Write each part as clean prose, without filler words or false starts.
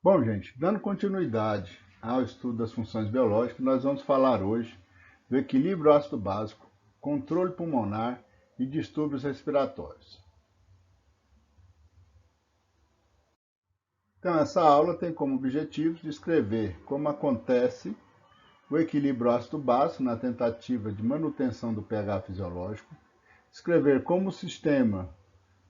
Bom, gente, dando continuidade ao estudo das funções biológicas, nós vamos falar hoje do equilíbrio ácido básico, controle pulmonar e distúrbios respiratórios. Então, essa aula tem como objetivo descrever como acontece o equilíbrio ácido básico na tentativa de manutenção do pH fisiológico, descrever como o sistema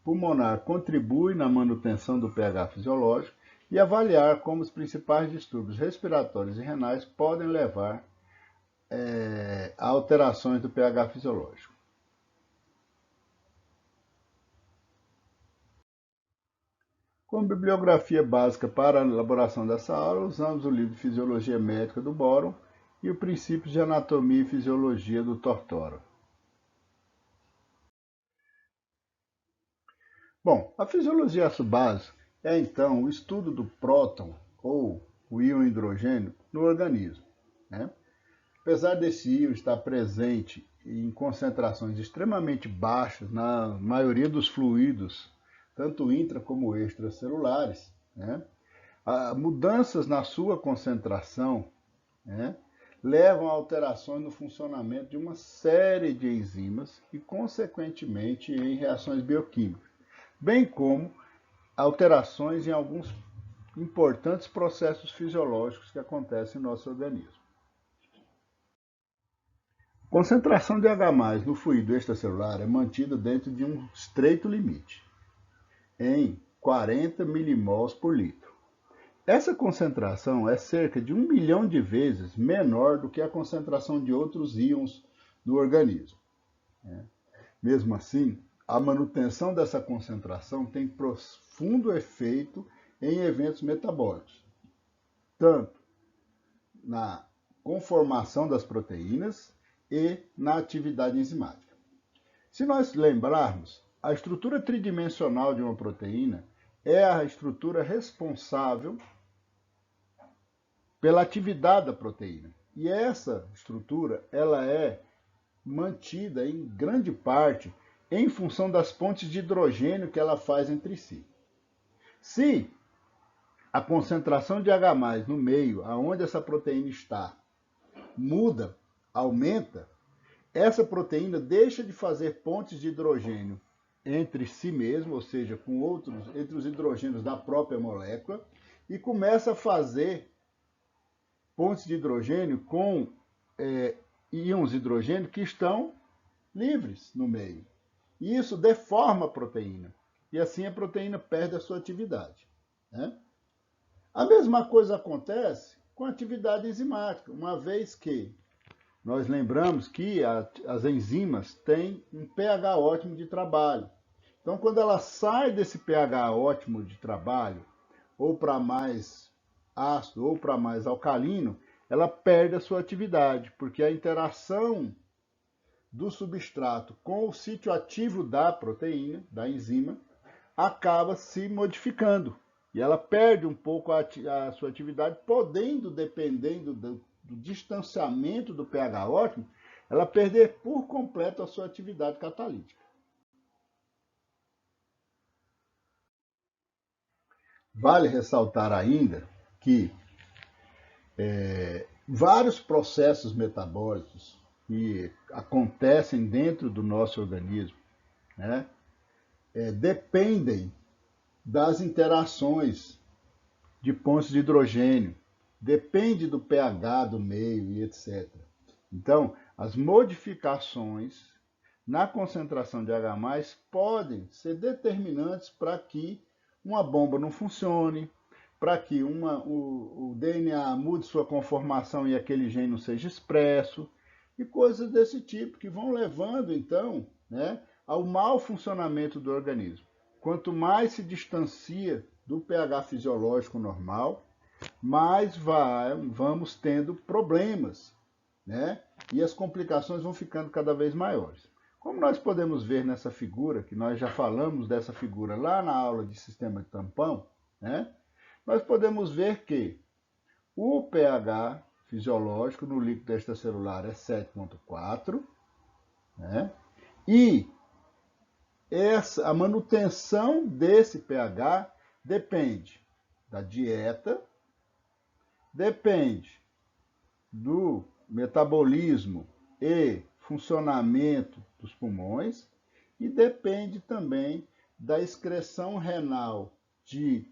pulmonar contribui na manutenção do pH fisiológico e avaliar como os principais distúrbios respiratórios e renais podem levar a alterações do pH fisiológico. Como bibliografia básica para a elaboração dessa aula, usamos o livro Fisiologia Médica do Boron e o Princípios de Anatomia e Fisiologia do Tortora. Bom, a fisiologia ácido-base é então o estudo do próton ou o íon hidrogênio no organismo, né? Apesar desse íon estar presente em concentrações extremamente baixas na maioria dos fluidos, tanto intra como extracelulares, né? Mudanças na sua concentração, né, levam a alterações no funcionamento de uma série de enzimas e, consequentemente, em reações bioquímicas, bem como alterações em alguns importantes processos fisiológicos que acontecem no nosso organismo. A concentração de H+, no fluido extracelular é mantida dentro de um estreito limite, em 40 milimols por litro. Essa concentração é cerca de 1 milhão de vezes menor do que a concentração de outros íons do organismo. Mesmo assim, a manutenção dessa concentração tem profundo efeito em eventos metabólicos, tanto na conformação das proteínas e na atividade enzimática. Se nós lembrarmos, a estrutura tridimensional de uma proteína é a estrutura responsável pela atividade da proteína. E essa estrutura ela é mantida em grande parte em função das pontes de hidrogênio que ela faz entre si. Se a concentração de H+ no meio aonde essa proteína está muda, aumenta, essa proteína deixa de fazer pontes de hidrogênio entre si mesmo, ou seja, com outros, entre os hidrogênios da própria molécula, e começa a fazer pontes de hidrogênio com íons de hidrogênio que estão livres no meio. E isso deforma a proteína. E assim a proteína perde a sua atividade, né? A mesma coisa acontece com a atividade enzimática, uma vez que nós lembramos que as enzimas têm um pH ótimo de trabalho. Então, quando ela sai desse pH ótimo de trabalho, ou para mais ácido ou para mais alcalino, ela perde a sua atividade, porque a interação do substrato com o sítio ativo da proteína, da enzima, acaba se modificando. E ela perde um pouco a sua atividade, podendo, dependendo do distanciamento do pH ótimo, ela perder por completo a sua atividade catalítica. Vale ressaltar ainda que vários processos metabólicos que acontecem dentro do nosso organismo, né, dependem das interações de pontos de hidrogênio, depende do pH do meio e etc. Então, as modificações na concentração de H+, podem ser determinantes para que uma bomba não funcione, para que o DNA mude sua conformação e aquele gene não seja expresso, e coisas desse tipo, que vão levando, então, né, ao mau funcionamento do organismo. Quanto mais se distancia do pH fisiológico normal, mais vamos tendo problemas, né? E as complicações vão ficando cada vez maiores. Como nós podemos ver nessa figura, que nós já falamos dessa figura lá na aula de sistema de tampão, né? Nós podemos ver que o pH fisiológico no líquido extracelular é 7,4, né? E a manutenção desse pH depende da dieta, depende do metabolismo e funcionamento dos pulmões e depende também da excreção renal de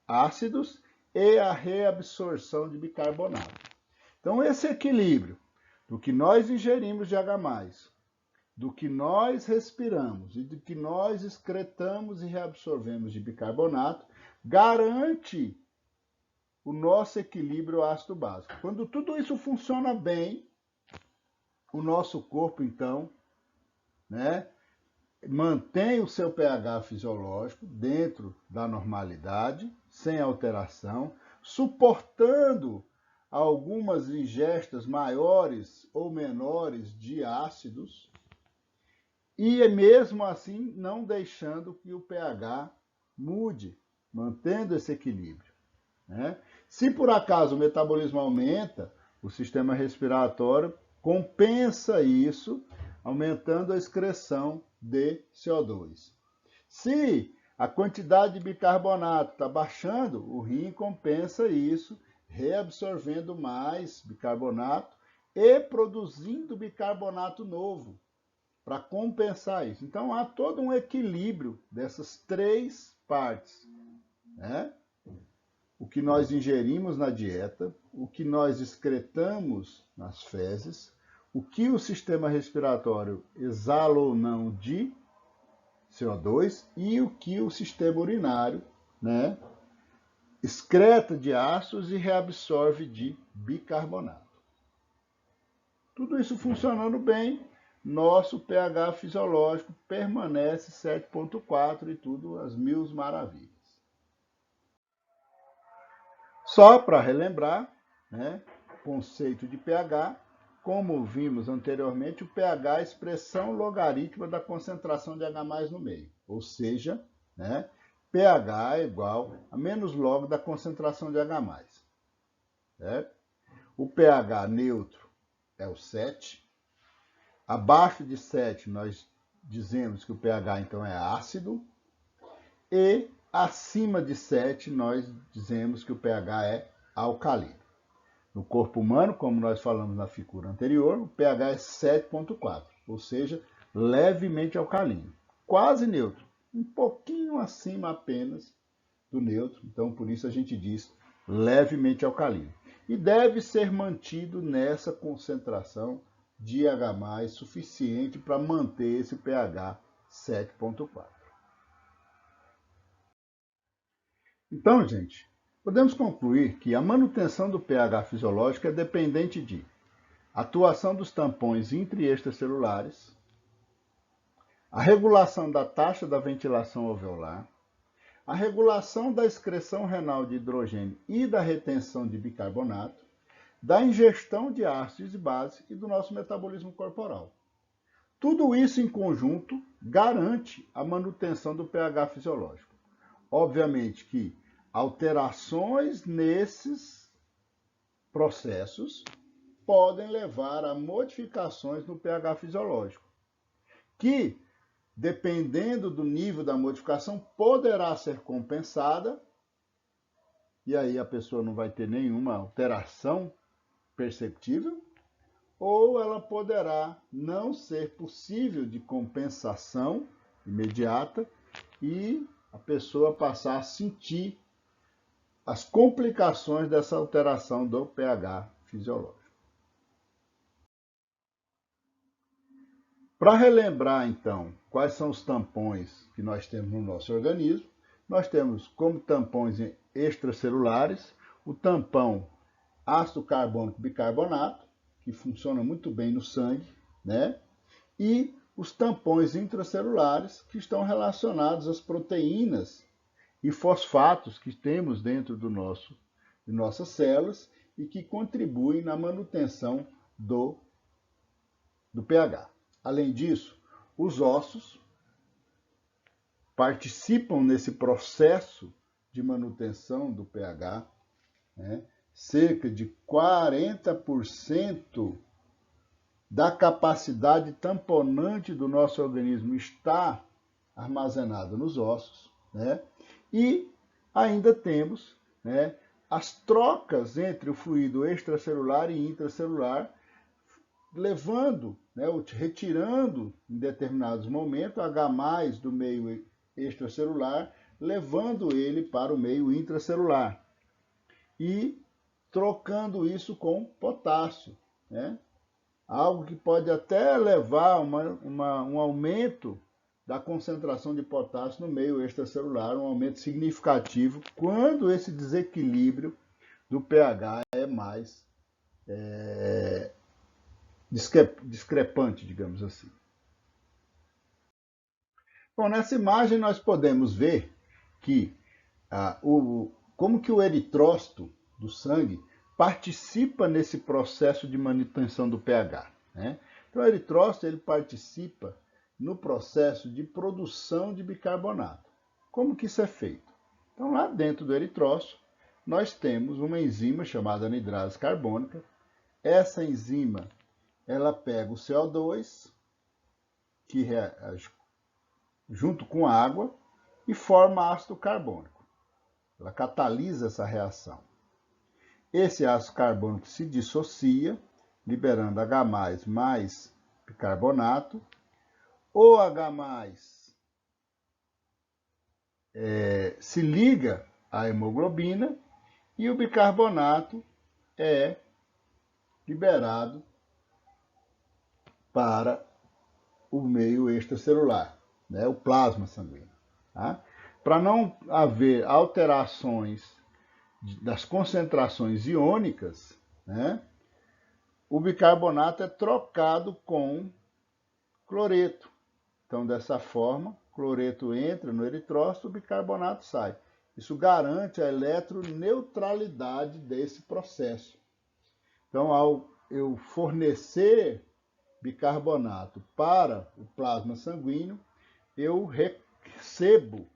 ácidos e a reabsorção de bicarbonato. Então, esse equilíbrio do que nós ingerimos de H+, do que nós respiramos e do que nós excretamos e reabsorvemos de bicarbonato, garante o nosso equilíbrio ácido básico. Quando tudo isso funciona bem, o nosso corpo, então, mantém o seu pH fisiológico dentro da normalidade, sem alteração, suportando algumas ingestas maiores ou menores de ácidos, e mesmo assim não deixando que o pH mude, mantendo esse equilíbrio. Se por acaso o metabolismo aumenta, o sistema respiratório compensa isso, aumentando a excreção de CO2. Se a quantidade de bicarbonato está baixando, o rim compensa isso, reabsorvendo mais bicarbonato e produzindo bicarbonato novo, para compensar isso. Então, há todo um equilíbrio dessas três partes. O que nós ingerimos na dieta, o que nós excretamos nas fezes, o que o sistema respiratório exala ou não de CO2 e o que o sistema urinário excreta de ácidos e reabsorve de bicarbonato. Tudo isso funcionando bem, nosso pH fisiológico permanece 7,4 e tudo às mil maravilhas. Só para relembrar, conceito de pH, como vimos anteriormente, o pH é a expressão logarítmica da concentração de H+ no meio, ou seja, pH é igual a menos log da concentração de H+. Certo? O pH neutro é o 7. Abaixo de 7, nós dizemos que o pH, então, é ácido. E acima de 7, nós dizemos que o pH é alcalino. No corpo humano, como nós falamos na figura anterior, o pH é 7,4, ou seja, levemente alcalino. Quase neutro, um pouquinho acima apenas do neutro, então por isso a gente diz levemente alcalino. E deve ser mantido nessa concentração de H+ suficiente para manter esse pH 7,4. Então, gente, podemos concluir que a manutenção do pH fisiológico é dependente de atuação dos tampões intra- e extracelulares, a regulação da taxa da ventilação alveolar, a regulação da excreção renal de hidrogênio e da retenção de bicarbonato, da ingestão de ácidos e bases e do nosso metabolismo corporal. Tudo isso em conjunto garante a manutenção do pH fisiológico. Obviamente que alterações nesses processos podem levar a modificações no pH fisiológico, que, dependendo do nível da modificação, poderá ser compensada, e aí a pessoa não vai ter nenhuma alteração perceptível, ou ela poderá não ser possível de compensação imediata e a pessoa passar a sentir as complicações dessa alteração do pH fisiológico. Para relembrar, então, quais são os tampões que nós temos no nosso organismo, nós temos como tampões extracelulares o tampão ácido carbônico bicarbonato, que funciona muito bem no sangue, e os tampões intracelulares, que estão relacionados às proteínas e fosfatos que temos dentro de nossas células e que contribuem na manutenção do pH. Além disso, os ossos participam nesse processo de manutenção do pH, cerca de 40% da capacidade tamponante do nosso organismo está armazenada nos ossos, e ainda temos né, as trocas entre o fluido extracelular e intracelular, levando, né, retirando em determinados momentos H+ do meio extracelular, levando ele para o meio intracelular e trocando isso com potássio, né? Algo que pode até levar a um aumento da concentração de potássio no meio extracelular, um aumento significativo quando esse desequilíbrio do pH é mais discrepante, digamos assim. Bom, nessa imagem nós podemos ver que como que o eritrócito do sangue participa nesse processo de manutenção do pH, né? Então, o eritrócito ele participa no processo de produção de bicarbonato. Como que isso é feito? Então, lá dentro do eritrócito, nós temos uma enzima chamada anidrase carbônica. Essa enzima, ela pega o CO2, que reage junto com a água, e forma ácido carbônico. Ela catalisa essa reação. Esse ácido carbônico se dissocia, liberando H+ mais bicarbonato. O H+ se liga à hemoglobina e o bicarbonato é liberado para o meio extracelular, né, o plasma sanguíneo. Tá? Para não haver alterações das concentrações iônicas, né, o bicarbonato é trocado com cloreto. Então, dessa forma, o cloreto entra no eritrócito, o bicarbonato sai. Isso garante a eletroneutralidade desse processo. Então, ao eu fornecer bicarbonato para o plasma sanguíneo, eu recebo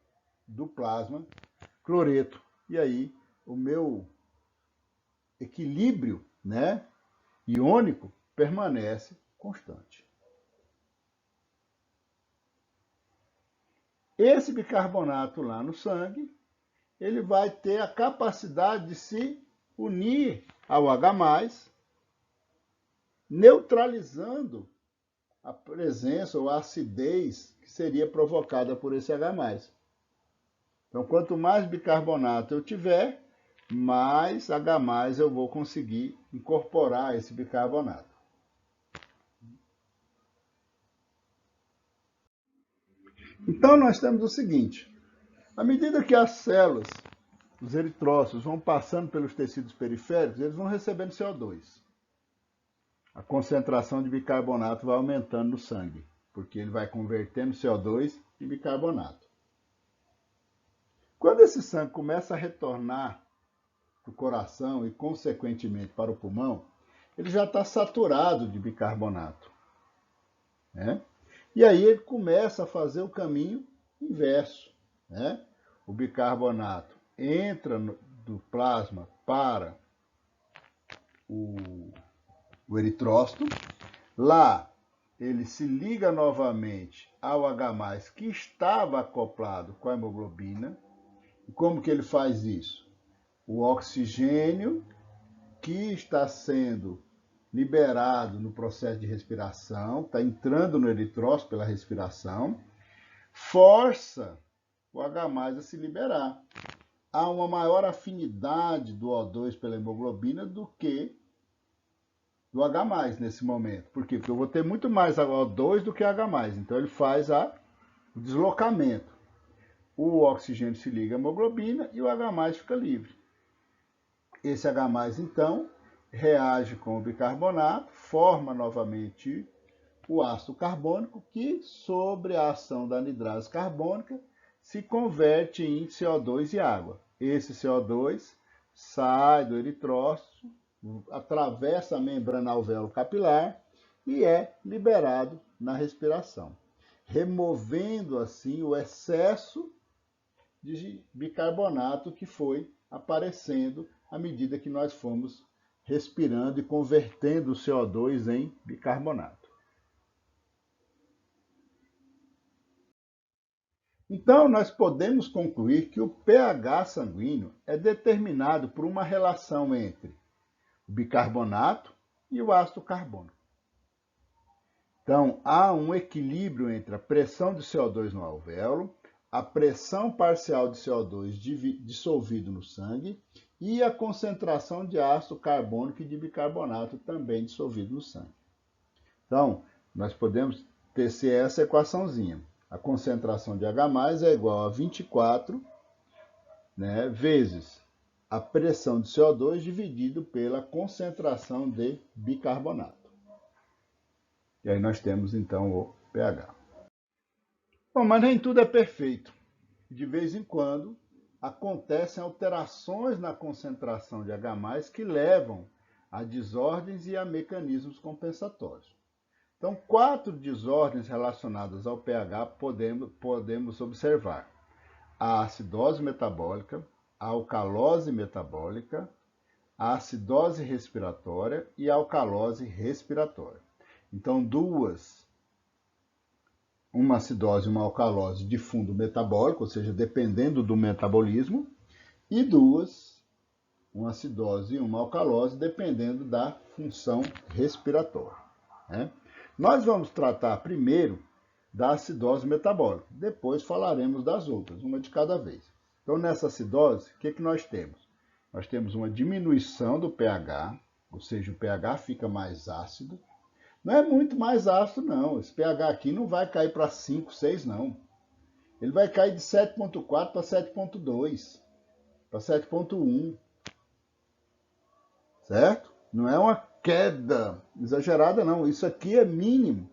do plasma cloreto. E aí, o meu equilíbrio, né, iônico permanece constante. Esse bicarbonato lá no sangue, ele vai ter a capacidade de se unir ao H+, neutralizando a presença ou a acidez que seria provocada por esse H+. Então, quanto mais bicarbonato eu tiver, mais H+ eu vou conseguir incorporar esse bicarbonato. Então, nós temos o seguinte: à medida que as células, os eritrócitos, vão passando pelos tecidos periféricos, eles vão recebendo CO2. A concentração de bicarbonato vai aumentando no sangue, porque ele vai convertendo CO2 em bicarbonato. Quando esse sangue começa a retornar para o coração e, consequentemente, para o pulmão, ele já está saturado de bicarbonato, né? E aí ele começa a fazer o caminho inverso, né? O bicarbonato entra do plasma para o eritrócito, lá ele se liga novamente ao H+ que estava acoplado com a hemoglobina. E como que ele faz isso? O oxigênio que está sendo liberado no processo de respiração, está entrando no eritrócito pela respiração, força o H+ a se liberar. Há uma maior afinidade do O2 pela hemoglobina do que do H+ nesse momento. Por quê? Porque eu vou ter muito mais O2 do que H+. Então ele faz o deslocamento. O oxigênio se liga à hemoglobina e o H+ fica livre. Esse H+, então, reage com o bicarbonato, forma novamente o ácido carbônico, que, sobre a ação da anidrase carbônica, se converte em CO2 e água. Esse CO2 sai do eritrócito, atravessa a membrana alvéolo-capilar e é liberado na respiração, removendo assim o excesso de bicarbonato que foi aparecendo à medida que nós fomos respirando e convertendo o CO2 em bicarbonato. Então, nós podemos concluir que o pH sanguíneo é determinado por uma relação entre o bicarbonato e o ácido carbônico. Então, há um equilíbrio entre a pressão de CO2 no alvéolo, a pressão parcial de CO2 dissolvido no sangue e a concentração de ácido carbônico e de bicarbonato também dissolvido no sangue. Então, nós podemos tecer essa equaçãozinha. A concentração de H+, é igual a 24, né, vezes a pressão de CO2 dividido pela concentração de bicarbonato. E aí nós temos, então, o pH. Bom, mas nem tudo é perfeito. De vez em quando, acontecem alterações na concentração de H+, que levam a desordens e a mecanismos compensatórios. Então, 4 desordens relacionadas ao pH podemos observar: a acidose metabólica, a alcalose metabólica, a acidose respiratória e a alcalose respiratória. Então, uma acidose e uma alcalose de fundo metabólico, ou seja, dependendo do metabolismo, e uma acidose e uma alcalose, dependendo da função respiratória, né? Nós vamos tratar primeiro da acidose metabólica, depois falaremos das outras, uma de cada vez. Então, nessa acidose, o que nós temos? Nós temos uma diminuição do pH, ou seja, o pH fica mais ácido. Não é muito mais ácido, não. Esse pH aqui não vai cair para 5, 6, não. Ele vai cair de 7,4 para 7,2, para 7,1. Certo? Não é uma queda exagerada, não. Isso aqui é mínimo.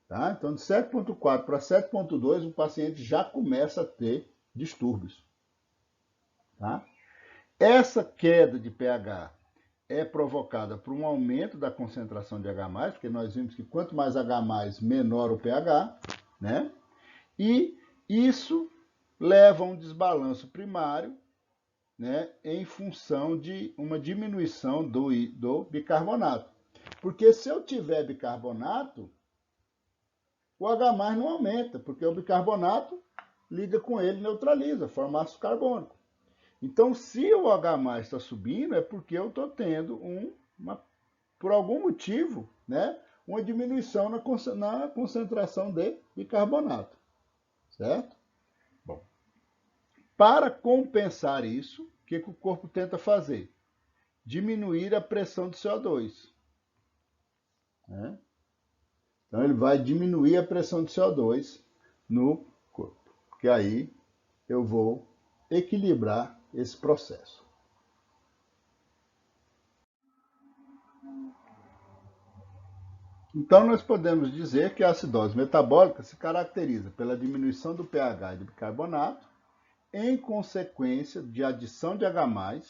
Tá? Então, de 7,4 para 7,2, o paciente já começa a ter distúrbios. Tá? Essa queda de pH é provocada por um aumento da concentração de H+, porque nós vimos que quanto mais H+, menor o pH, né? E isso leva a um desbalanço primário, né, em função de uma diminuição do bicarbonato. Porque se eu tiver bicarbonato, o H+ não aumenta, porque o bicarbonato liga com ele e neutraliza, forma ácido carbônico. Então, se o H+ está subindo, é porque eu estou tendo por algum motivo, né, uma diminuição na concentração de bicarbonato. Certo? Bom, para compensar isso, o que o corpo tenta fazer? Diminuir a pressão de CO2. Né? Então, ele vai diminuir a pressão de CO2 no corpo, porque aí eu vou equilibrar esse processo. Então, nós podemos dizer que a acidose metabólica se caracteriza pela diminuição do pH de bicarbonato em consequência de adição de H+,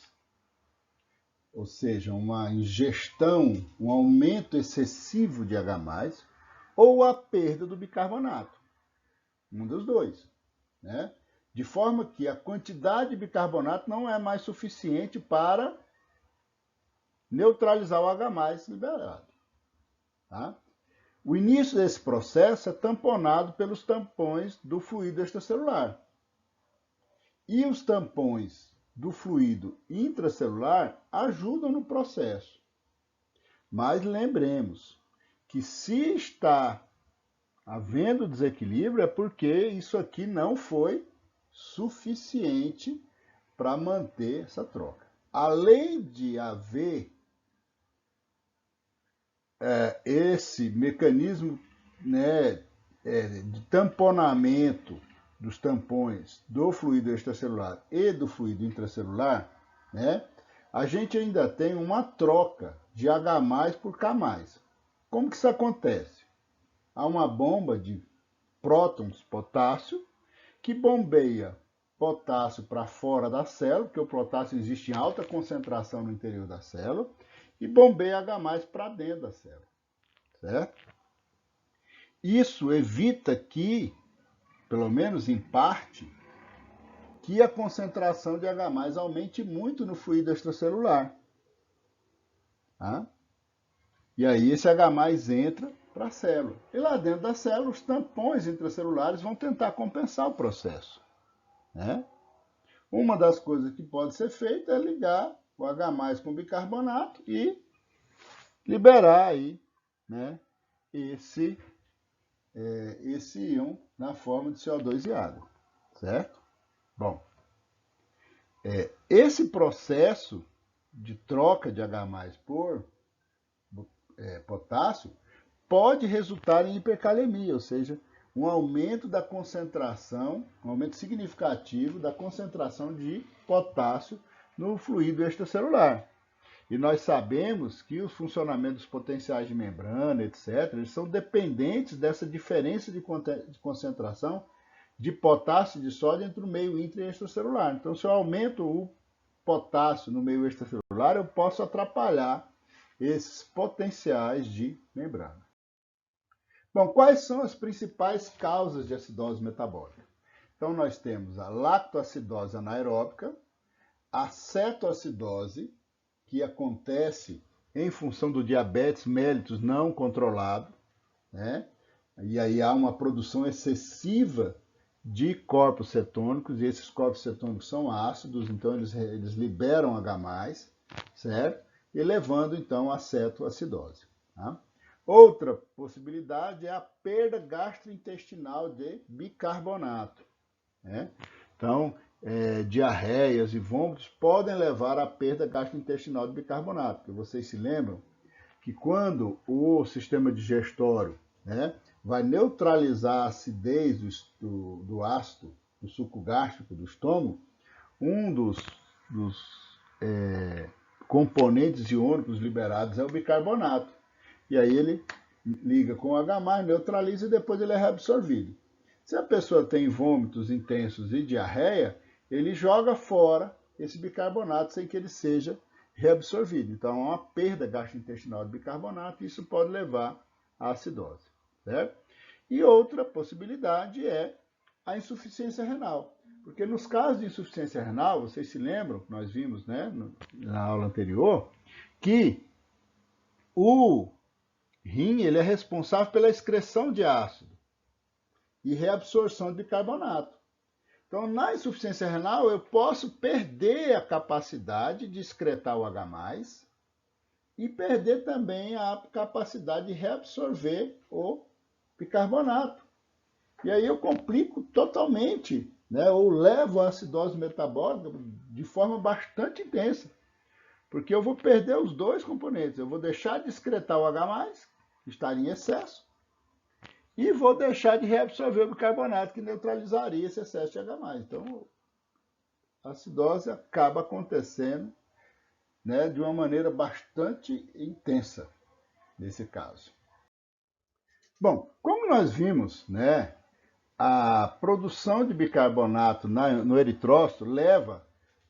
ou seja, uma ingestão, um aumento excessivo de H+, ou a perda do bicarbonato. Um dos dois, né? De forma que a quantidade de bicarbonato não é mais suficiente para neutralizar o H+ liberado. Tá? O início desse processo é tamponado pelos tampões do fluido extracelular. E os tampões do fluido intracelular ajudam no processo. Mas lembremos que se está havendo desequilíbrio é porque isso aqui não foi suficiente para manter essa troca. Além de haver esse mecanismo, né, de tamponamento dos tampões do fluido extracelular e do fluido intracelular, né, a gente ainda tem uma troca de H+ por K+. Como que isso acontece? Há uma bomba de prótons potássio que bombeia potássio para fora da célula, porque o potássio existe em alta concentração no interior da célula, e bombeia H+ para dentro da célula, certo? Isso evita que, pelo menos em parte, que a concentração de H+ aumente muito no fluido extracelular. Tá? E aí esse H+ entra para a célula. E lá dentro da célula, os tampões intracelulares vão tentar compensar o processo, né? Uma das coisas que pode ser feita é ligar o H+ com bicarbonato e liberar aí, né, esse íon na forma de CO2 e água, certo? Bom, esse processo de troca de H+ por potássio pode resultar em hipercalemia, ou seja, um aumento da concentração, um aumento significativo da concentração de potássio no fluido extracelular. E nós sabemos que o funcionamento dos potenciais de membrana, etc., eles são dependentes dessa diferença de concentração de potássio e de sódio entre o meio intra e extracelular. Então, se eu aumento o potássio no meio extracelular, eu posso atrapalhar esses potenciais de membrana. Bom, quais são as principais causas de acidose metabólica? Então, nós temos a lactoacidose anaeróbica, a cetoacidose, que acontece em função do diabetes mellitus não controlado, né? E aí há uma produção excessiva de corpos cetônicos, e esses corpos cetônicos são ácidos, então eles liberam H+, certo? E levando então a cetoacidose. Tá? Outra possibilidade é a perda gastrointestinal de bicarbonato, né? Então, diarreias e vômitos podem levar à perda gastrointestinal de bicarbonato, porque vocês se lembram que quando o sistema digestório, né, vai neutralizar a acidez do ácido, do suco gástrico do estômago, um dos componentes iônicos liberados é o bicarbonato. E aí ele liga com o H+, neutraliza e depois ele é reabsorvido. Se a pessoa tem vômitos intensos e diarreia, ele joga fora esse bicarbonato sem que ele seja reabsorvido. Então, há uma perda gastrointestinal de bicarbonato e isso pode levar à acidose, certo? E outra possibilidade é a insuficiência renal. Porque nos casos de insuficiência renal, vocês se lembram, nós vimos, né, na aula anterior, que o rim ele é responsável pela excreção de ácido e reabsorção de bicarbonato. Então, na insuficiência renal, eu posso perder a capacidade de excretar o H+, e perder também a capacidade de reabsorver o bicarbonato. E aí eu complico totalmente, né, ou levo a acidose metabólica de forma bastante intensa, porque eu vou perder os dois componentes. Eu vou deixar de excretar o H+, que estaria em excesso, e vou deixar de reabsorver o bicarbonato, que neutralizaria esse excesso de H+. Então, a acidose acaba acontecendo, né, de uma maneira bastante intensa nesse caso. Bom, como nós vimos, né, a produção de bicarbonato no eritrócito leva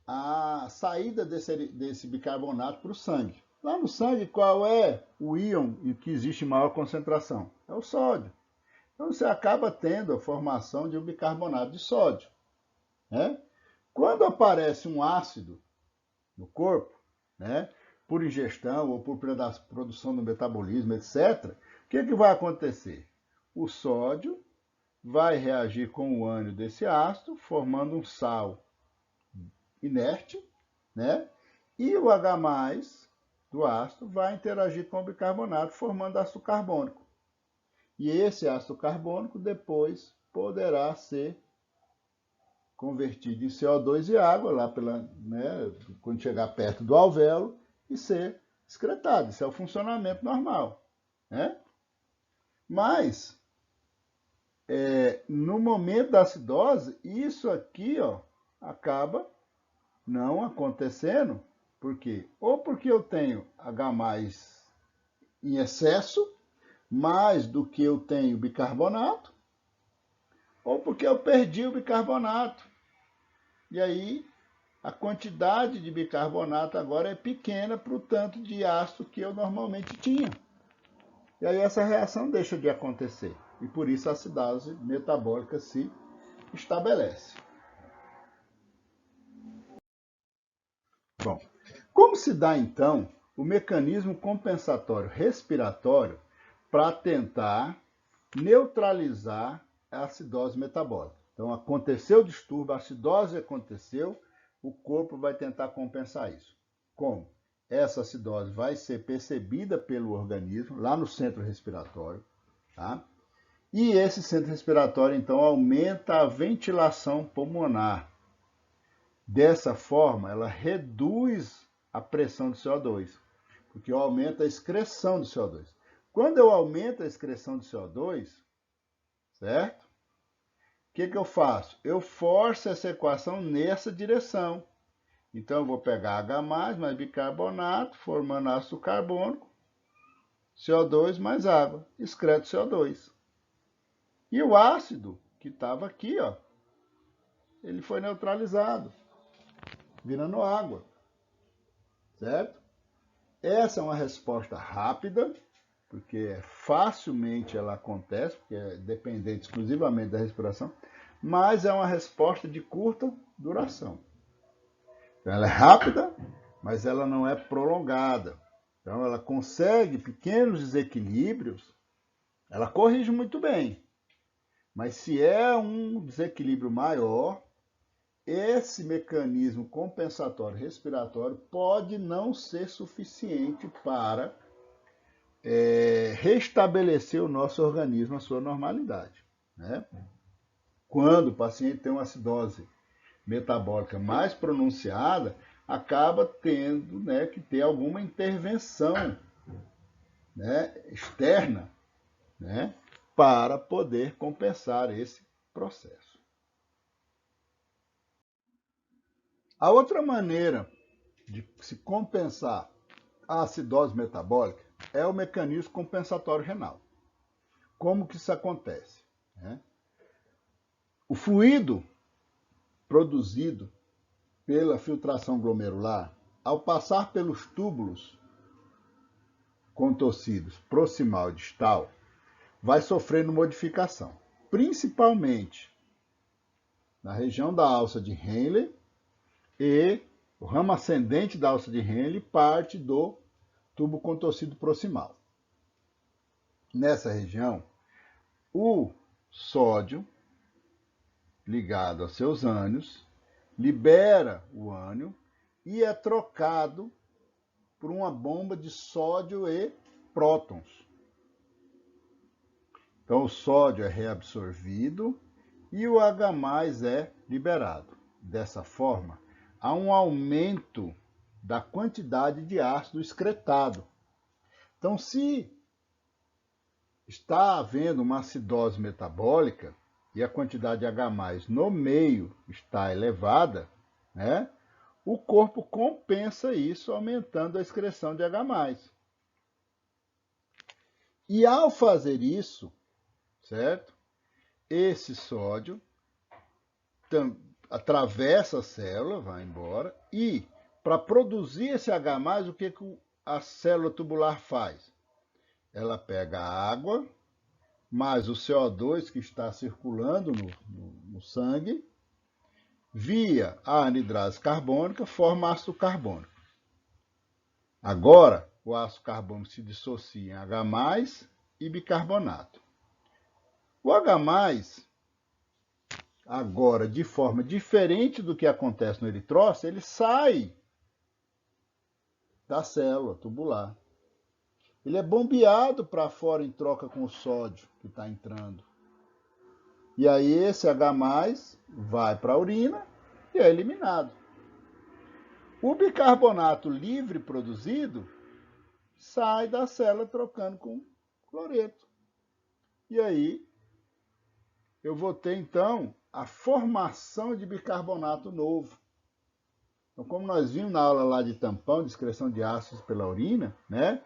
à saída desse bicarbonato para o sangue. Lá no sangue, qual é o íon que existe em maior concentração? É o sódio. Então, você acaba tendo a formação de um bicarbonato de sódio, né? Quando aparece um ácido no corpo, né, por ingestão ou por produção do metabolismo, etc., o que vai acontecer? O sódio vai reagir com o ânion desse ácido, formando um sal inerte, né? E o H+ do ácido vai interagir com o bicarbonato, formando ácido carbônico. E esse ácido carbônico depois poderá ser convertido em CO2 e água, lá né, quando chegar perto do alvéolo, e ser excretado. Isso é o funcionamento normal, né? Mas, no momento da acidose, isso aqui, ó, acaba não acontecendo. Por quê? Ou porque eu tenho H+ em excesso, mais do que eu tenho bicarbonato, ou porque eu perdi o bicarbonato. E aí, a quantidade de bicarbonato agora é pequena para o tanto de ácido que eu normalmente tinha. E aí essa reação deixa de acontecer. E por isso a acidose metabólica se estabelece. Bom, como se dá então o mecanismo compensatório respiratório para tentar neutralizar a acidose metabólica. Então, aconteceu o distúrbio, a acidose aconteceu, o corpo vai tentar compensar isso. Como? Essa acidose vai ser percebida pelo organismo, lá no centro respiratório, tá? E esse centro respiratório, então, aumenta a ventilação pulmonar. Dessa forma, ela reduz a pressão do CO2, porque eu aumento a excreção do CO2. Quando eu aumento a excreção do CO2, certo? O que eu faço? Eu forço essa equação nessa direção. Então, eu vou pegar H+, mais bicarbonato, formando ácido carbônico, CO2 mais água, excreto CO2. E o ácido, que estava aqui, ó, ele foi neutralizado, virando água, certo? Essa é uma resposta rápida, porque facilmente ela acontece, porque é dependente exclusivamente da respiração, mas é uma resposta de curta duração. Então, ela é rápida, mas ela não é prolongada. Então, ela consegue pequenos desequilíbrios, ela corrige muito bem. Mas se é um desequilíbrio maior, esse mecanismo compensatório respiratório pode não ser suficiente para restabelecer o nosso organismo à sua normalidade, né? Quando o paciente tem uma acidose metabólica mais pronunciada, acaba tendo, né, que ter alguma intervenção, né, externa, né, para poder compensar esse processo. A outra maneira de se compensar a acidose metabólica é o mecanismo compensatório renal. Como que isso acontece? O fluido produzido pela filtração glomerular, ao passar pelos túbulos contorcidos proximal e distal, vai sofrendo modificação, principalmente na região da alça de Henle e o ramo ascendente da alça de Henle parte do tubo contorcido proximal. Nessa região, o sódio ligado aos seus ânions libera o ânion e é trocado por uma bomba de sódio e prótons. Então, o sódio é reabsorvido e o H+ é liberado. Dessa forma, há um aumento da quantidade de ácido excretado. Então, se está havendo uma acidose metabólica e a quantidade de H+ no meio está elevada, né, o corpo compensa isso aumentando a excreção de H+. E ao fazer isso, certo? Esse sódio atravessa a célula, vai embora, e para produzir esse H+, o que a célula tubular faz? Ela pega a água, mais o CO2 que está circulando no sangue, via a anidrase carbônica, forma ácido carbônico. Agora, o ácido carbônico se dissocia em H+ e bicarbonato. O H+, agora, de forma diferente do que acontece no eritrócito, ele sai da célula tubular. Ele é bombeado para fora em troca com o sódio que está entrando. E aí esse H+ vai para a urina e é eliminado. O bicarbonato livre produzido sai da célula trocando com cloreto. E aí eu vou ter então a formação de bicarbonato novo. Então, como nós vimos na aula lá de tampão, de excreção de ácidos pela urina, né?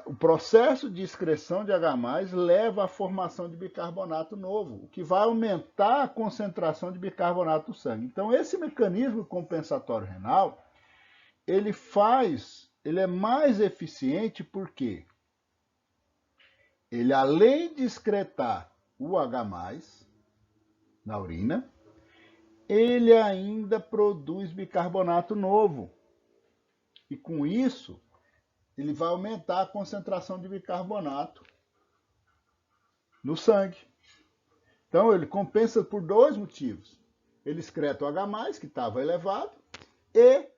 O processo de excreção de H+ leva à formação de bicarbonato novo, o que vai aumentar a concentração de bicarbonato no sangue. Então, esse mecanismo compensatório renal, ele é mais eficiente porque ele, além de excretar o H+ na urina, ele ainda produz bicarbonato novo. E com isso, ele vai aumentar a concentração de bicarbonato no sangue. Então, ele compensa por dois motivos. Ele excreta o H+, que estava elevado, e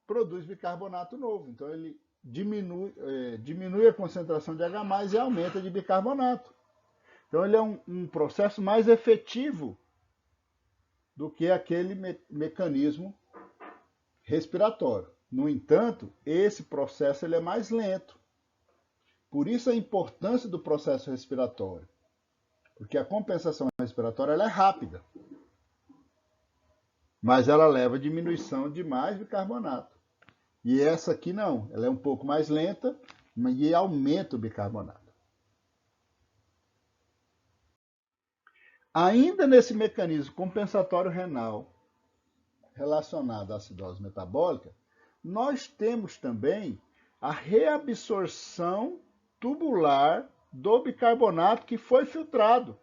produz bicarbonato novo. Então, ele diminui a concentração de H+, e aumenta de bicarbonato. Então, ele é um processo mais efetivo do que aquele mecanismo respiratório. No entanto, esse processo ele é mais lento. Por isso a importância do processo respiratório. Porque a compensação respiratória ela é rápida, mas ela leva a diminuição de mais bicarbonato. E essa aqui não, ela é um pouco mais lenta e aumenta o bicarbonato. Ainda nesse mecanismo compensatório renal relacionado à acidose metabólica, nós temos também a reabsorção tubular do bicarbonato que foi filtrado.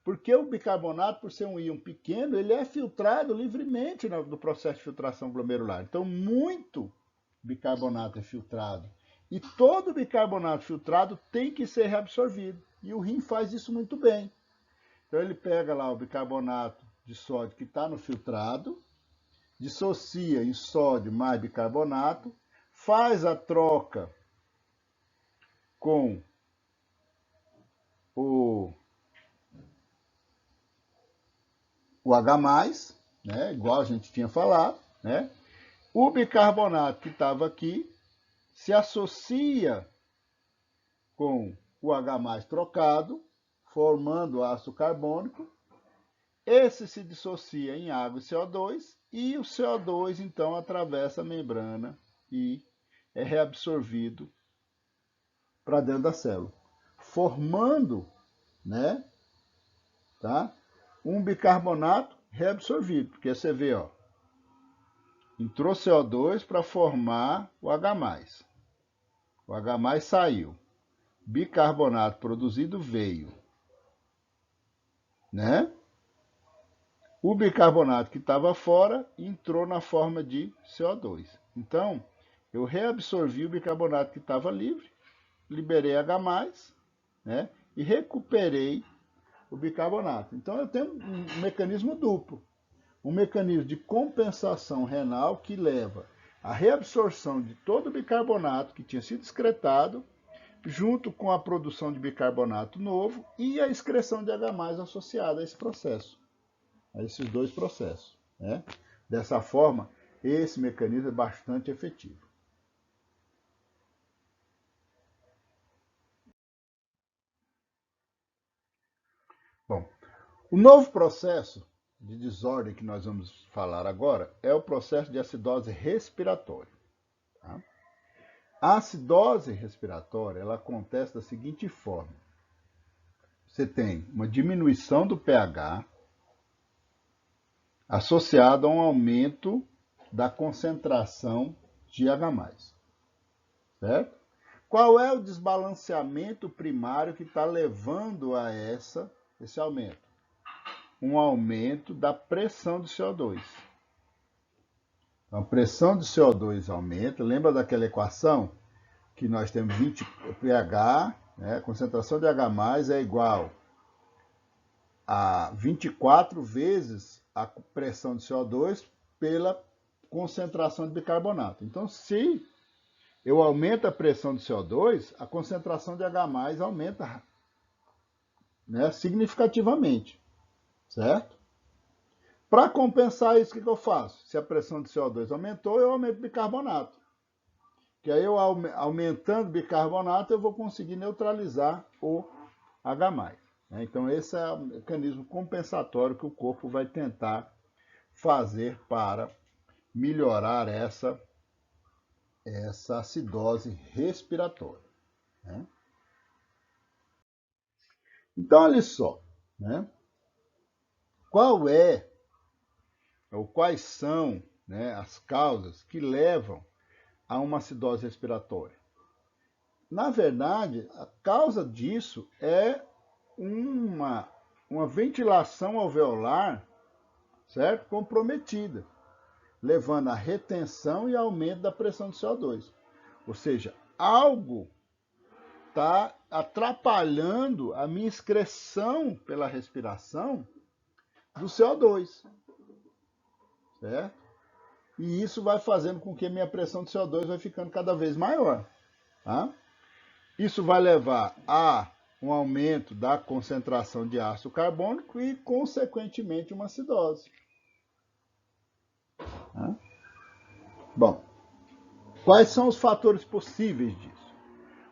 Porque o bicarbonato, por ser um íon pequeno, ele é filtrado livremente no processo de filtração glomerular. Então, muito bicarbonato é filtrado. E todo bicarbonato filtrado tem que ser reabsorvido. E o rim faz isso muito bem. Então, ele pega lá o bicarbonato de sódio que está no filtrado, dissocia em sódio mais bicarbonato, faz a troca com o H+, né, igual a gente tinha falado, né? O bicarbonato que estava aqui se associa com o H+ trocado, formando ácido carbônico. Esse se dissocia em água e CO2, e o CO2 então atravessa a membrana e é reabsorvido para dentro da célula, formando, né, tá, um bicarbonato reabsorvido, porque você vê, ó, entrou CO2 para formar o H+. O H+ saiu. Bicarbonato produzido veio, né? O bicarbonato que estava fora entrou na forma de CO2. Então, eu reabsorvi o bicarbonato que estava livre, liberei H+, né? E recuperei o bicarbonato. Então, eu tenho um mecanismo duplo. Um mecanismo de compensação renal que leva à reabsorção de todo o bicarbonato que tinha sido excretado, junto com a produção de bicarbonato novo e a excreção de H+ associada a esse processo, a esses dois processos, né? Dessa forma, esse mecanismo é bastante efetivo. Bom, o novo processo de desordem que nós vamos falar agora é o processo de acidose respiratória. Tá? A acidose respiratória ela acontece da seguinte forma: você tem uma diminuição do pH associada a um aumento da concentração de H+, certo? Qual é o desbalanceamento primário que está levando a esse aumento? Um aumento da pressão de CO2. Então, a pressão de CO2 aumenta. Lembra daquela equação que nós temos 20 pH, né? Concentração de H+ é igual a 24 vezes a pressão de CO2 pela concentração de bicarbonato. Então, se eu aumento a pressão de CO2, a concentração de H+ aumenta, né, significativamente, certo? Para compensar isso, o que eu faço? Se a pressão de CO2 aumentou, eu aumento o bicarbonato. Que aí eu aumentando o bicarbonato, eu vou conseguir neutralizar o H+. Então esse é o mecanismo compensatório que o corpo vai tentar fazer para melhorar essa acidose respiratória. Né? Então olha só, né? Qual é ou quais são, né, as causas que levam a uma acidose respiratória? Na verdade, a causa disso é uma ventilação alveolar, certo? Comprometida. levando à retenção e aumento da pressão do CO2. Ou seja, algo está atrapalhando a minha excreção pela respiração do CO2, certo? E isso vai fazendo com que a minha pressão de CO2 vai ficando cada vez maior, tá? Isso vai levar a um aumento da concentração de ácido carbônico e, consequentemente, uma acidose. Tá? Bom, quais são os fatores possíveis disso?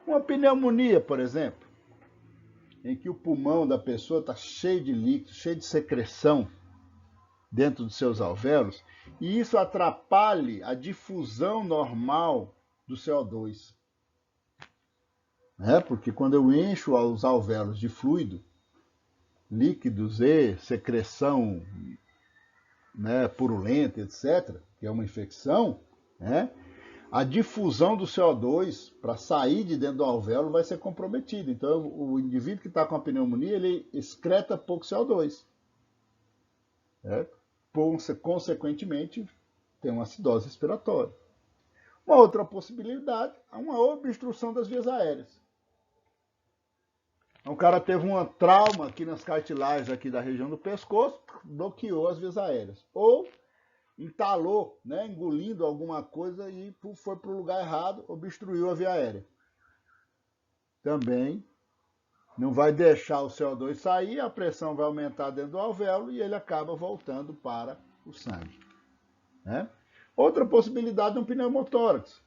Uma pneumonia, por exemplo, em que o pulmão da pessoa está cheio de líquido, cheio de secreção dentro dos seus alvéolos, e isso atrapalhe a difusão normal do CO2. Porque quando eu encho os alvéolos de fluido, líquidos e secreção purulenta, etc., que é uma infecção, a difusão do CO2 para sair de dentro do alvéolo vai ser comprometida. Então, o indivíduo que está com a pneumonia, ele excreta pouco CO2. Consequentemente, tem uma acidose respiratória. Uma outra possibilidade é uma obstrução das vias aéreas. O cara teve um trauma aqui nas cartilagens aqui da região do pescoço, bloqueou as vias aéreas. Ou entalou, engolindo alguma coisa e foi para o lugar errado, obstruiu a via aérea. Também não vai deixar o CO2 sair, a pressão vai aumentar dentro do alvéolo e ele acaba voltando para o sangue. Outra possibilidade é um pneumotórax.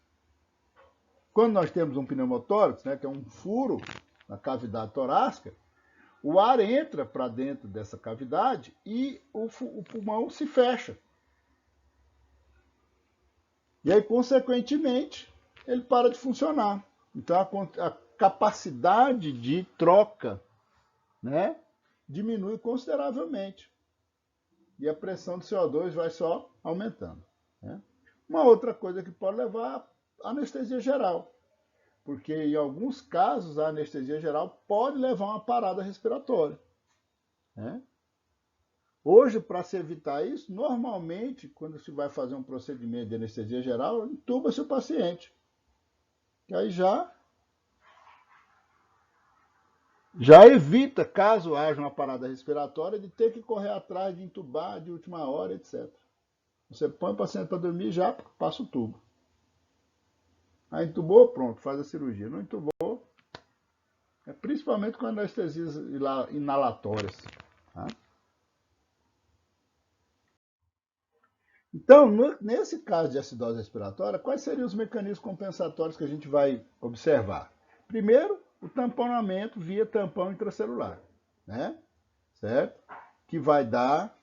Quando nós temos um pneumotórax, que é um furo na cavidade torácica, o ar entra para dentro dessa cavidade e o pulmão se fecha. E aí, consequentemente, ele para de funcionar. Então, a capacidade de troca diminui consideravelmente. E a pressão do CO2 vai só aumentando. Uma outra coisa que pode levar à anestesia geral. Porque, em alguns casos, a anestesia geral pode levar a uma parada respiratória. Hoje, para se evitar isso, normalmente, quando se vai fazer um procedimento de anestesia geral, entuba-se o paciente. E aí já evita, caso haja uma parada respiratória, de ter que correr atrás de entubar de última hora, etc. Você põe o paciente para dormir e já passa o tubo. Aí entubou, pronto, faz a cirurgia. Não entubou, principalmente com anestesias inalatórias. Tá? Então, nesse caso de acidose respiratória, quais seriam os mecanismos compensatórios que a gente vai observar? Primeiro, o tamponamento via tampão intracelular, certo? Que vai dar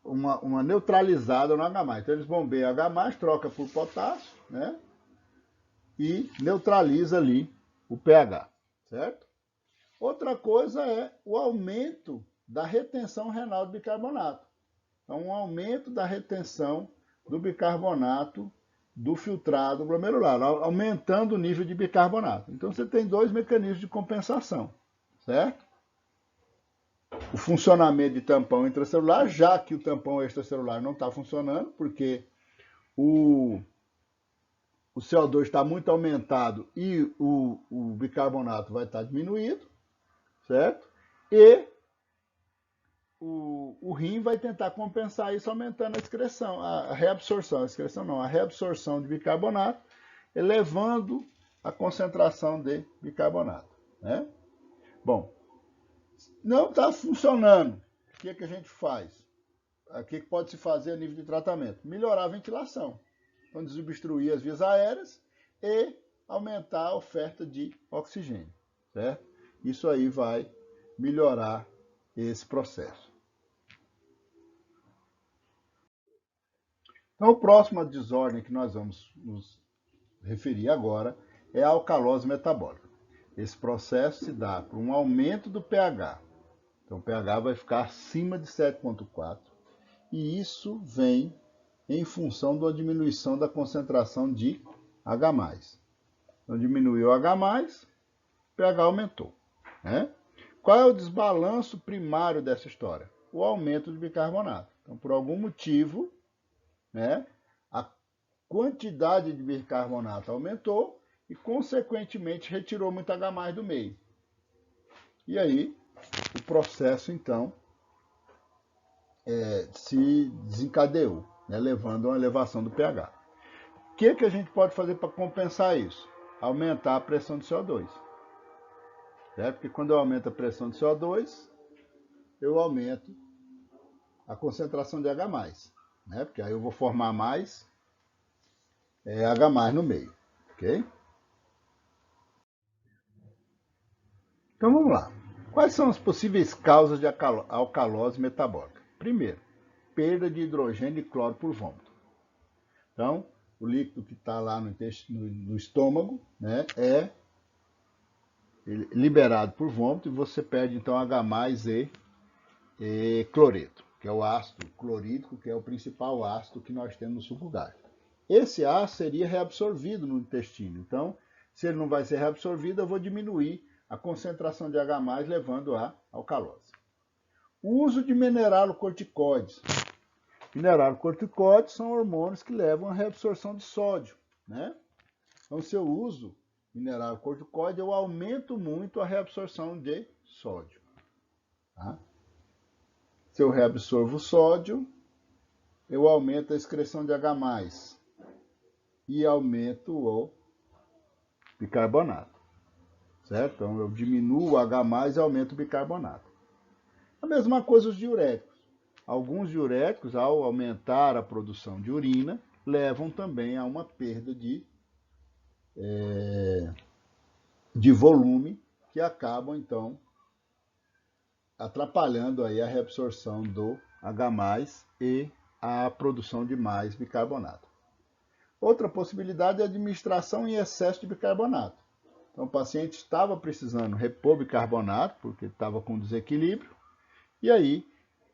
uma neutralizada no H+. Então, eles bombeiam H+, troca por potássio, e neutraliza ali o pH, certo? Outra coisa é o aumento da retenção renal de bicarbonato. Então, um aumento da retenção do bicarbonato do filtrado glomerular, aumentando o nível de bicarbonato. Então, você tem dois mecanismos de compensação, certo? O funcionamento de tampão intracelular, já que o tampão extracelular não está funcionando, porque o CO2 está muito aumentado e o bicarbonato vai estar diminuído, certo? E o rim vai tentar compensar isso aumentando a excreção, a reabsorção de bicarbonato, elevando a concentração de bicarbonato. Bom, não está funcionando. O que a gente faz? O que pode se fazer a nível de tratamento? Melhorar a ventilação. Então, desobstruir as vias aéreas e aumentar a oferta de oxigênio, certo? Isso aí vai melhorar esse processo. Então, a próxima desordem que nós vamos nos referir agora é a alcalose metabólica. Esse processo se dá por um aumento do pH. Então, o pH vai ficar acima de 7,4 e isso vem em função da diminuição da concentração de H+. Então, diminuiu o H+, o pH aumentou. Qual é o desbalanço primário dessa história? O aumento de bicarbonato. Então, por algum motivo, né, a quantidade de bicarbonato aumentou e, consequentemente, retirou muito H+ do meio. E aí, o processo, então, se desencadeou, né, levando a uma elevação do pH. O que a gente pode fazer para compensar isso? Aumentar a pressão de CO2. Certo? Porque quando eu aumento a pressão de CO2, eu aumento a concentração de H+, né? Porque aí eu vou formar mais H+ no meio, ok? Então vamos lá. Quais são as possíveis causas de alcalose metabólica? Primeiro, perda de hidrogênio e cloro por vômito. Então, o líquido que está lá no estômago, né, é liberado por vômito e você perde então H+ e cloreto, que é o ácido clorídrico, que é o principal ácido que nós temos no suco gástrico. Esse ácido seria reabsorvido no intestino. Então, se ele não vai ser reabsorvido, eu vou diminuir a concentração de H+, levando à alcalose. O uso de mineralocorticoides. Mineralocorticoides são hormônios que levam à reabsorção de sódio, né? Então, se eu uso mineralocorticoide, eu aumento muito a reabsorção de sódio. Tá? Se eu reabsorvo o sódio, eu aumento a excreção de H+, e aumento o bicarbonato. Certo? Então, eu diminuo o H+ e aumento o bicarbonato. A mesma coisa os diuréticos. Alguns diuréticos, ao aumentar a produção de urina, levam também a uma perda de volume, que acabam, então, atrapalhando aí a reabsorção do H+ e a produção de mais bicarbonato. Outra possibilidade é a administração em excesso de bicarbonato. Então, o paciente estava precisando repor bicarbonato, porque estava com desequilíbrio, e aí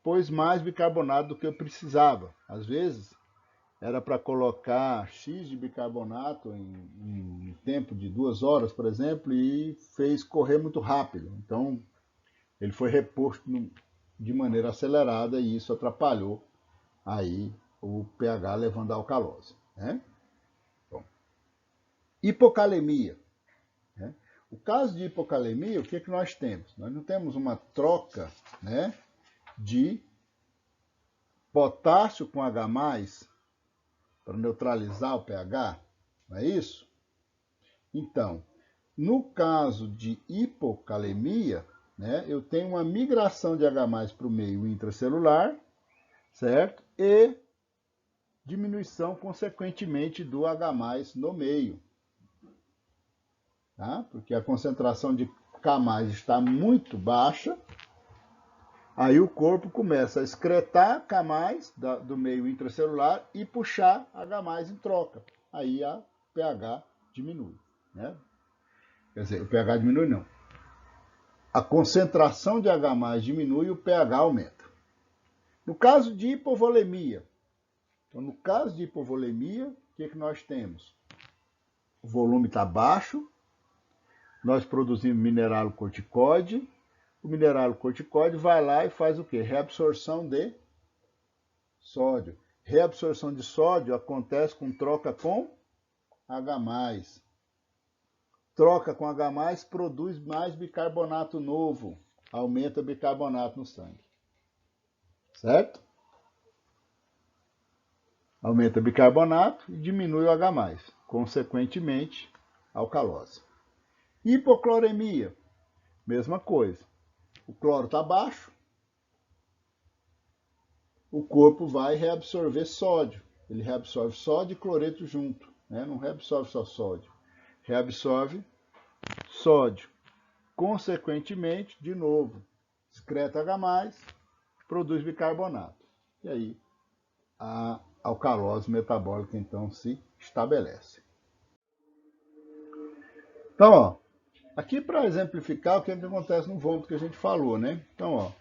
pôs mais bicarbonato do que eu precisava. Às vezes, era para colocar X de bicarbonato em tempo de 2 horas, por exemplo, e fez correr muito rápido. Então, ele foi reposto de maneira acelerada e isso atrapalhou aí o pH, levando à alcalose. Né? Bom, hipocalemia. Né? O caso de hipocalemia, o que nós temos? Nós não temos uma troca, né, de potássio com H+ para neutralizar o pH, não é isso? Então, no caso de hipocalemia, né, eu tenho uma migração de H+ para o meio intracelular, certo? E diminuição, consequentemente, do H+ no meio. Tá? Porque a concentração de K+ está muito baixa, aí o corpo começa a excretar K+ do meio intracelular e puxar H+ em troca. Aí a pH diminui. Né? Quer dizer, o pH diminui não. A concentração de H+ diminui e o pH aumenta. No caso de hipovolemia, então no caso de hipovolemia, o que nós temos? O volume está baixo, nós produzimos mineralocorticoide, o mineralocorticoide vai lá e faz o quê? Reabsorção de sódio. Reabsorção de sódio acontece com troca com H+. Troca com H+, produz mais bicarbonato novo, aumenta o bicarbonato no sangue. Certo? Aumenta o bicarbonato e diminui o H+, consequentemente, alcalose. Hipocloremia, mesma coisa. O cloro está baixo, o corpo vai reabsorver sódio. Ele reabsorve sódio e cloreto junto, né? Não reabsorve só sódio. Reabsorve sódio. Consequentemente, de novo, excreta H+, produz bicarbonato. E aí, a alcalose metabólica, então, se estabelece. Então, ó, aqui para exemplificar o que acontece no vômito que a gente falou, né? Então, ó,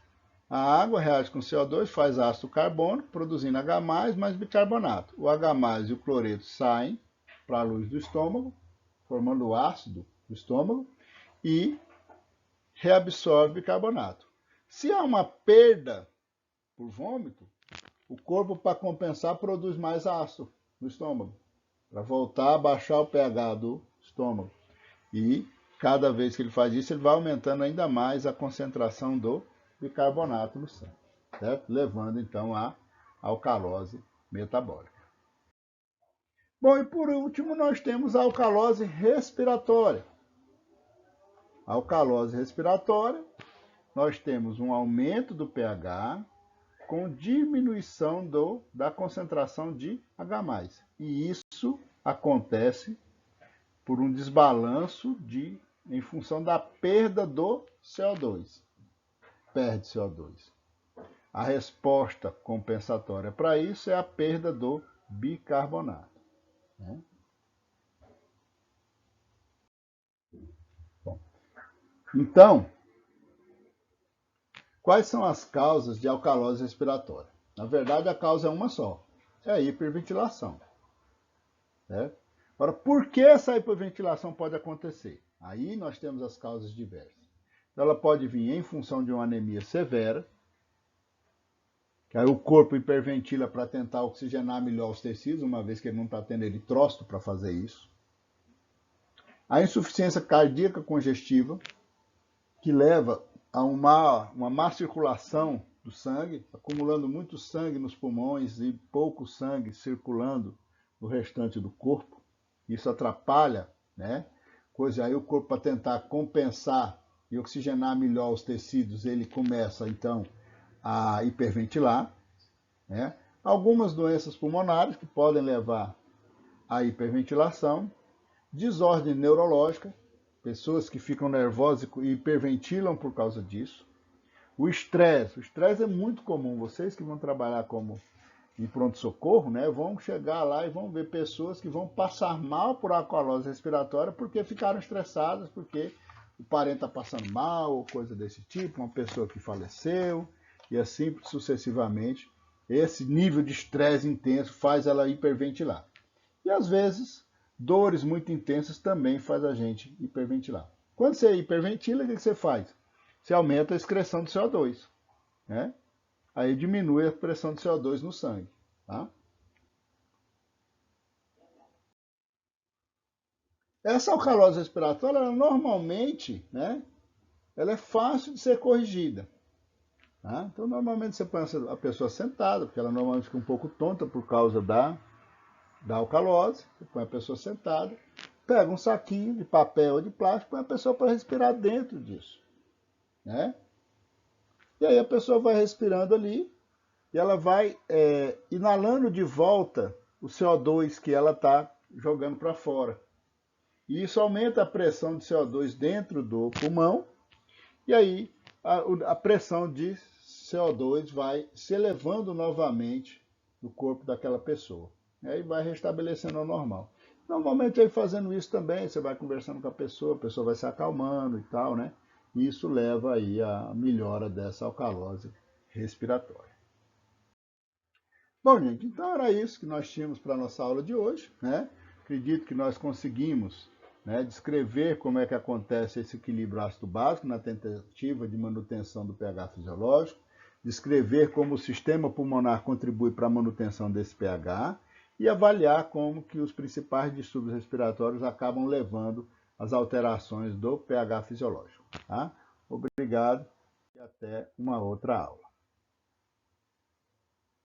a água reage com CO2, faz ácido carbônico, produzindo H+, mais bicarbonato. O H+ e o cloreto saem para a luz do estômago, formando o ácido do estômago, e reabsorve bicarbonato. Se há uma perda por vômito, o corpo, para compensar, produz mais ácido no estômago, para voltar a baixar o pH do estômago. E cada vez que ele faz isso, ele vai aumentando ainda mais a concentração do bicarbonato no sangue, certo? Levando então à alcalose metabólica. Bom, e por último nós temos a alcalose respiratória. A alcalose respiratória, nós temos um aumento do pH com diminuição da concentração de H+. E isso acontece por um desbalanço em função da perda do CO2. Perde CO2. A resposta compensatória para isso é a perda do bicarbonato. Né? Bom, então, quais são as causas de alcalose respiratória? Na verdade, a causa é uma só, é a hiperventilação. Certo? Agora, por que essa hiperventilação pode acontecer? Aí nós temos as causas diversas. Ela pode vir em função de uma anemia severa, que aí o corpo hiperventila para tentar oxigenar melhor os tecidos, uma vez que ele não está tendo eritrócito para fazer isso. A insuficiência cardíaca congestiva, que leva a uma má circulação do sangue, acumulando muito sangue nos pulmões e pouco sangue circulando no restante do corpo. Isso atrapalha, né? Coisa aí o corpo, para tentar compensar e oxigenar melhor os tecidos, ele começa então a hiperventilar. Né? Algumas doenças pulmonares que podem levar à hiperventilação, desordem neurológica, pessoas que ficam nervosas e hiperventilam por causa disso. O estresse é muito comum. Vocês que vão trabalhar em pronto-socorro, né, vão chegar lá e vão ver pessoas que vão passar mal por alcalose respiratória porque ficaram estressadas, porque o parente está passando mal, ou coisa desse tipo, uma pessoa que faleceu, e assim sucessivamente. Esse nível de estresse intenso faz ela hiperventilar. E às vezes, dores muito intensas também faz a gente hiperventilar. Quando você hiperventila, o que você faz? Você aumenta a excreção de CO2, né? Aí diminui a pressão de CO2 no sangue. Tá? Essa alcalose respiratória, ela, normalmente, né, ela é fácil de ser corrigida. Tá? Então, normalmente você põe a pessoa sentada, porque ela normalmente fica um pouco tonta por causa da alcalose. Você põe a pessoa sentada, pega um saquinho de papel ou de plástico, põe a pessoa para respirar dentro disso. Né? E aí a pessoa vai respirando ali, e ela vai inalando de volta o CO2 que ela está jogando para fora. E isso aumenta a pressão de CO2 dentro do pulmão, e aí a pressão de CO2 vai se elevando novamente no corpo daquela pessoa. E aí vai restabelecendo ao normal. Normalmente aí fazendo isso também, você vai conversando com a pessoa vai se acalmando e tal, né? E isso leva aí à melhora dessa alcalose respiratória. Bom, gente, então era isso que nós tínhamos para a nossa aula de hoje, né? Acredito que nós conseguimos, né, descrever como é que acontece esse equilíbrio ácido-básico na tentativa de manutenção do pH fisiológico, descrever como o sistema pulmonar contribui para a manutenção desse pH e avaliar como que os principais distúrbios respiratórios acabam levando às alterações do pH fisiológico. Tá? Obrigado e até uma outra aula.